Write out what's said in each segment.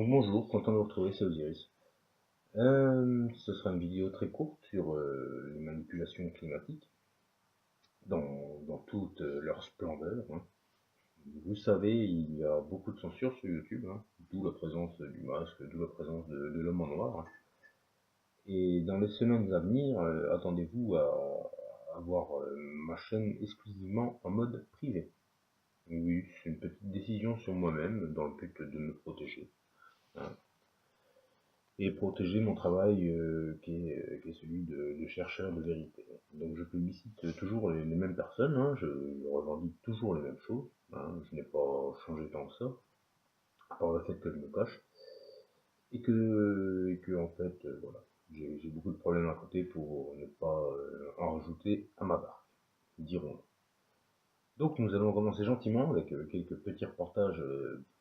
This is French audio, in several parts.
Donc bonjour, content de vous retrouver, c'est Osiris. Ce sera une vidéo très courte sur les manipulations climatiques dans toute leur splendeur, hein. Vous savez, il y a beaucoup de censure sur YouTube, hein, d'où la présence du masque, d'où la présence de l'homme en noir, hein. Et dans les semaines à venir, attendez-vous à avoir ma chaîne exclusivement en mode privé. Oui, c'est une petite décision sur moi-même dans le but de me protéger, hein, et protéger mon travail qui est celui de chercheur de vérité. Donc je publicite toujours les mêmes personnes, hein, je revendique toujours les mêmes choses, hein, je n'ai pas changé tant que ça, à part le fait que je me cache, et que en fait, voilà, j'ai beaucoup de problèmes à côté pour ne pas en rajouter à ma barque, dirons-nous. Donc nous allons commencer gentiment avec quelques petits reportages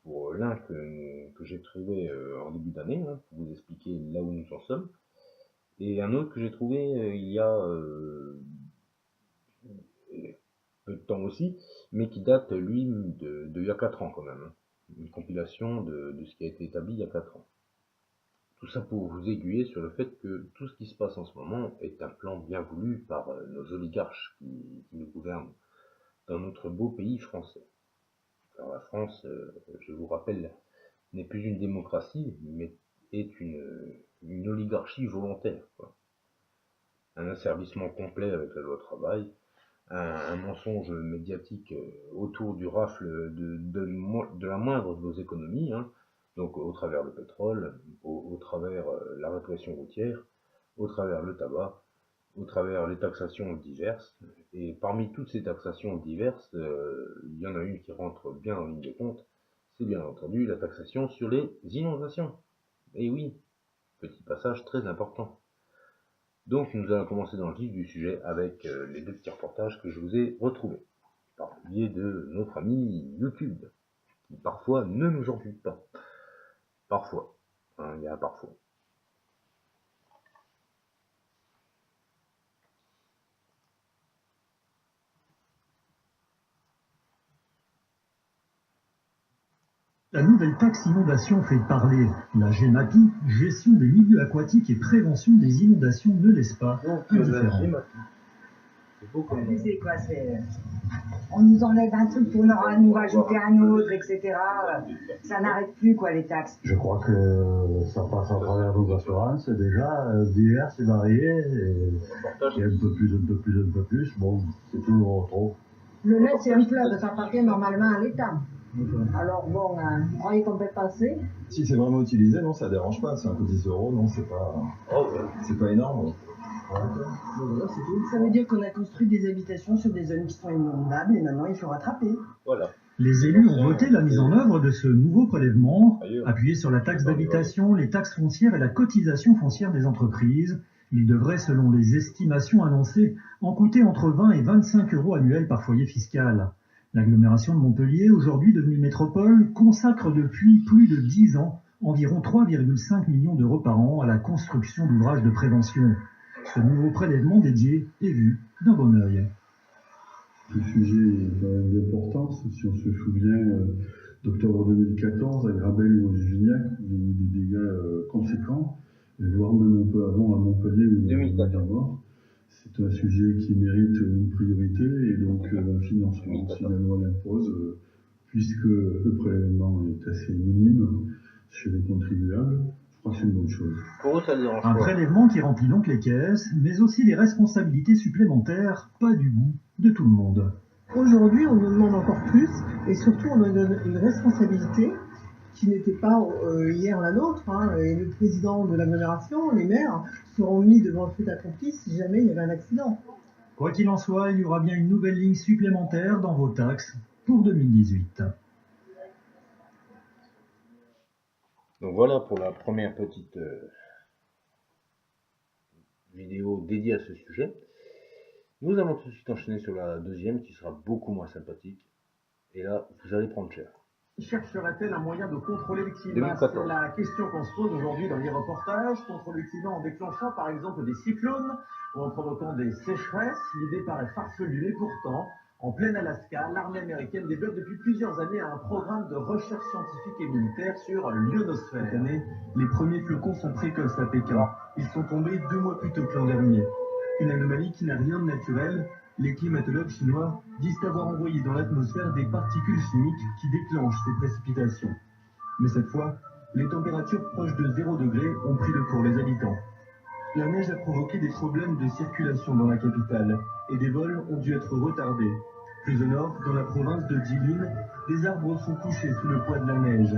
pour l'un que j'ai trouvé en début d'année, hein, pour vous expliquer là où nous en sommes, et un autre que j'ai trouvé il y a peu de temps aussi, mais qui date lui de il y a 4 ans quand même, hein. Une compilation de ce qui a été établi il y a 4 ans. Tout ça pour vous aiguiller sur le fait que tout ce qui se passe en ce moment est un plan bien voulu par nos oligarches qui nous gouvernent dans notre beau pays français. Alors la France, je vous rappelle, n'est plus une démocratie, mais est une oligarchie volontaire, quoi. Un asservissement complet avec la loi travail, un mensonge médiatique autour du rafle de la moindre de nos économies, hein, donc au travers le pétrole, au travers la répression routière, au travers le tabac, au travers les taxations diverses, et parmi toutes ces taxations diverses, il y en a une qui rentre bien en ligne de compte, c'est bien entendu la taxation sur les inondations. Et oui, petit passage très important. Donc nous allons commencer dans le vif du sujet avec les deux petits reportages que je vous ai retrouvés, par le biais de notre ami YouTube, qui parfois ne nous ampute pas. Parfois, hein, il y a un parfois. La nouvelle taxe inondation fait parler. La GEMAPI, gestion des milieux aquatiques et prévention des inondations, ne laisse pas indifférent. C'est beau comme Abusé, quoi, on nous enlève un truc pour nous rajouter un autre, etc. Ça n'arrête plus, quoi, les taxes. Je crois que ça passe à travers nos assurances, déjà, divers, c'est varié, et un peu plus, un peu plus, un peu plus, bon, c'est toujours trop. Le net, c'est un club, ça appartient normalement à l'État. Alors bon, vous croyez qu'on peut passer? Si c'est vraiment utilisé, non, ça dérange pas. 5 ou 10 euros, non, c'est pas énorme. Ça veut dire qu'on a construit des habitations sur des zones qui sont inondables et maintenant il faut rattraper. Voilà. Les élus ont voté la mise en œuvre de ce nouveau prélèvement, appuyé sur la taxe d'habitation, les taxes foncières et la cotisation foncière des entreprises. Il devrait, selon les estimations annoncées, en coûter entre 20 et 25 euros annuels par foyer fiscal. L'agglomération de Montpellier, aujourd'hui devenue métropole, consacre depuis plus de 10 ans environ 3,5 millions d'euros par an à la construction d'ouvrages de prévention. Ce nouveau prélèvement dédié est vu d'un bon œil. Le sujet est quand même d'importance. Si on se souvient d'octobre 2014, à Grabel ou à Juniac, il y a eu des dégâts conséquents, voire même un peu avant à Montpellier où il y a eu des morts. C'est un sujet qui mérite une priorité et donc un financement, si la loi l'impose, puisque le prélèvement est assez minime chez les contribuables. Je crois que c'est une bonne chose. Pour eux, ça dérange Un pas. prélèvement qui remplit donc les caisses, mais aussi les responsabilités supplémentaires, pas du goût de tout le monde. Aujourd'hui, on nous demande encore plus et surtout on nous donne une responsabilité qui n'était pas hier la nôtre, hein, et le président de l'agglomération, les maires, seront mis devant le fait accompli si jamais il y avait un accident. Quoi qu'il en soit, il y aura bien une nouvelle ligne supplémentaire dans vos taxes pour 2018. Donc voilà pour la première petite vidéo dédiée à ce sujet. Nous allons tout de suite enchaîner sur la deuxième qui sera beaucoup moins sympathique. Et là, vous allez prendre cher. Chercherait-elle un moyen de contrôler le climat? 2014. C'est la question qu'on se pose aujourd'hui dans les reportages. Contrôler le climat en déclenchant par exemple des cyclones ou en provoquant des sécheresses. L'idée paraît farfelue et pourtant, En plein Alaska, l'armée américaine développe depuis plusieurs années un programme de recherche scientifique et militaire sur l'ionosphère. Cette année, les premiers flocons sont précoces à Pékin. Ils sont tombés 2 mois plus tôt que l'an dernier. Une anomalie qui n'a rien de naturel. Les climatologues chinois disent avoir envoyé dans l'atmosphère des particules chimiques qui déclenchent ces précipitations. Mais cette fois, les températures proches de 0 degré ont pris le cours des habitants. La neige a provoqué des problèmes de circulation dans la capitale et des vols ont dû être retardés. Plus au nord, dans la province de Jilin, des arbres sont couchés sous le poids de la neige.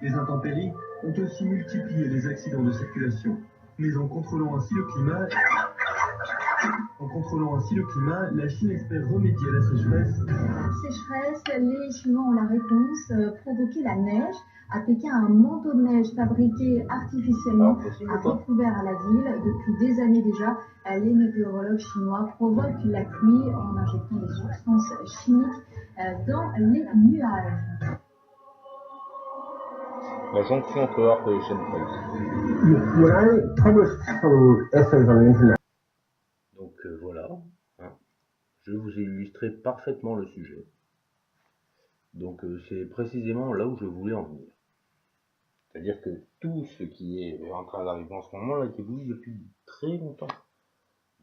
Les intempéries ont aussi multiplié les accidents de circulation. Mais en contrôlant ainsi le climat, la Chine espère remédier à la sécheresse. Sécheresse, les Chinois ont la réponse, provoquer la neige. À Pékin, un manteau de neige fabriqué artificiellement a recouvert à la ville. Depuis des années déjà, les météorologues chinois provoquent la pluie en injectant des substances chimiques dans les nuages. La jonction entre Arp et Chemtrails. Donc voilà, hein. Je vous ai illustré parfaitement le sujet. Donc c'est précisément là où je voulais en venir. C'est-à-dire que tout ce qui est en train d'arriver en ce moment a été voulu depuis très longtemps.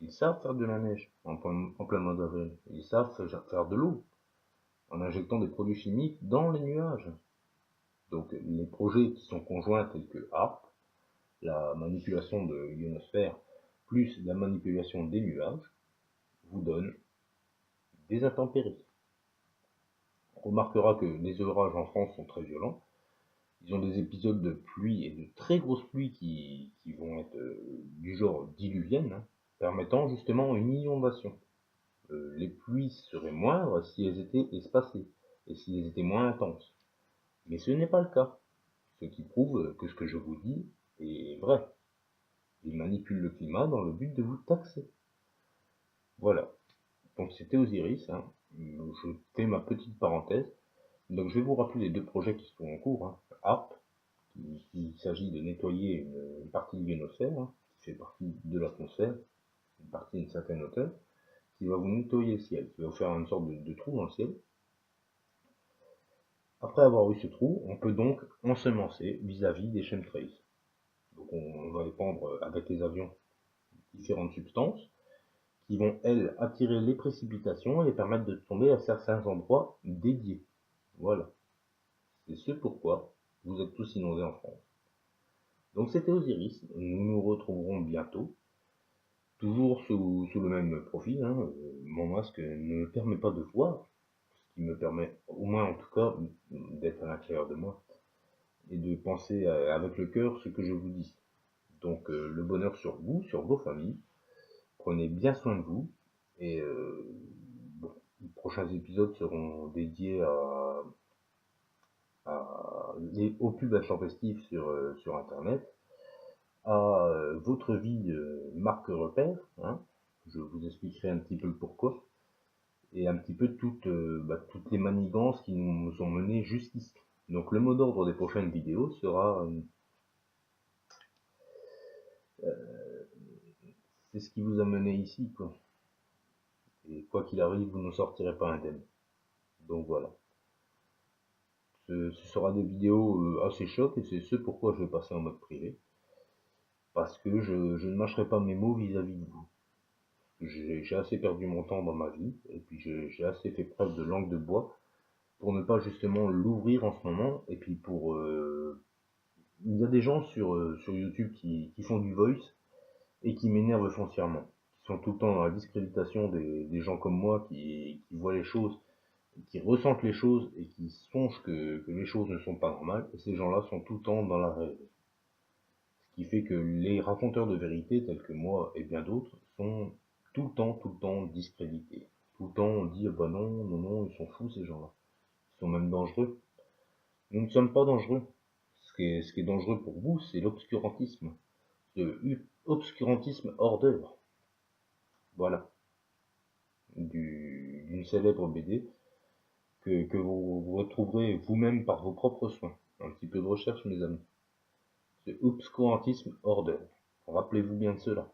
Ils savent faire de la neige en plein mois d'avril. Ils savent faire de l'eau en injectant des produits chimiques dans les nuages. Donc les projets qui sont conjoints tels que HARP, la manipulation de l'ionosphère, plus la manipulation des nuages, vous donnent des intempéries. On remarquera que les orages en France sont très violents. Ils ont des épisodes de pluie et de très grosses pluies qui vont être du genre diluviennes, hein, permettant justement une inondation. Les pluies seraient moindres si elles étaient espacées et si elles étaient moins intenses. Mais ce n'est pas le cas. Ce qui prouve que ce que je vous dis est vrai. Ils manipulent le climat dans le but de vous taxer. Voilà. Donc c'était Osiris, hein. Je fais ma petite parenthèse. Donc je vais vous rappeler les 2 projets qui sont en cours, hein. HARP, il s'agit de nettoyer une partie de l'ionosphère, hein, qui fait partie de l'atmosphère, une partie d'une certaine hauteur, qui va vous nettoyer le ciel, qui va vous faire une sorte de trou dans le ciel. Après avoir eu ce trou, on peut donc ensemencer vis-à-vis des chemtrails. Donc on va épandre avec les avions différentes substances qui vont, elles, attirer les précipitations et les permettre de tomber à certains endroits dédiés. Voilà. C'est ce pourquoi vous êtes tous inondés en France. Donc c'était Osiris, nous nous retrouverons bientôt, toujours sous le même profil, hein. Mon masque ne me permet pas de voir, ce qui me permet, au moins en tout cas, d'être à l'intérieur de moi, et de penser avec le cœur ce que je vous dis. Donc le bonheur sur vous, sur vos familles, prenez bien soin de vous, et bon, les prochains épisodes seront dédiés aux pubs intempestives sur internet, à votre vie marque repère, hein. Je vous expliquerai un petit peu le pourquoi, et un petit peu toutes les manigances qui nous ont menés jusqu'ici. Donc le mot d'ordre des prochaines vidéos sera c'est ce qui vous a mené ici, quoi. Et quoi qu'il arrive, vous ne sortirez pas indemne. Donc voilà. Ce sera des vidéos assez chocs, et c'est ce pourquoi je vais passer en mode privé. Parce que je ne mâcherai pas mes mots vis-à-vis de vous. J'ai assez perdu mon temps dans ma vie, et puis j'ai assez fait preuve de langue de bois pour ne pas justement l'ouvrir en ce moment, et puis pour... il y a des gens sur YouTube qui font du voice, et qui m'énervent foncièrement, qui sont tout le temps dans la discréditation des gens comme moi, qui voient les choses, qui ressentent les choses, et qui songent que les choses ne sont pas normales, et ces gens-là sont tout le temps dans la rêve. Ce qui fait que les raconteurs de vérité, tels que moi et bien d'autres, sont tout le temps discrédités. Tout le temps on dit, ah bah non, ils sont fous ces gens-là. Ils sont même dangereux. Nous ne sommes pas dangereux. Ce qui est dangereux pour vous, c'est l'obscurantisme. Obscurantisme hors d'œuvre. Voilà. D'une célèbre BD que vous retrouverez vous-même par vos propres soins. Un petit peu de recherche, mes amis. C'est obscurantisme hors d'œuvre. Rappelez-vous bien de cela.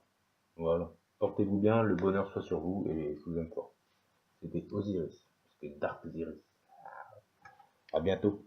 Voilà. Portez-vous bien, le bonheur soit sur vous, et je vous aime fort. C'était Osiris. C'était Dark Ziris. À bientôt.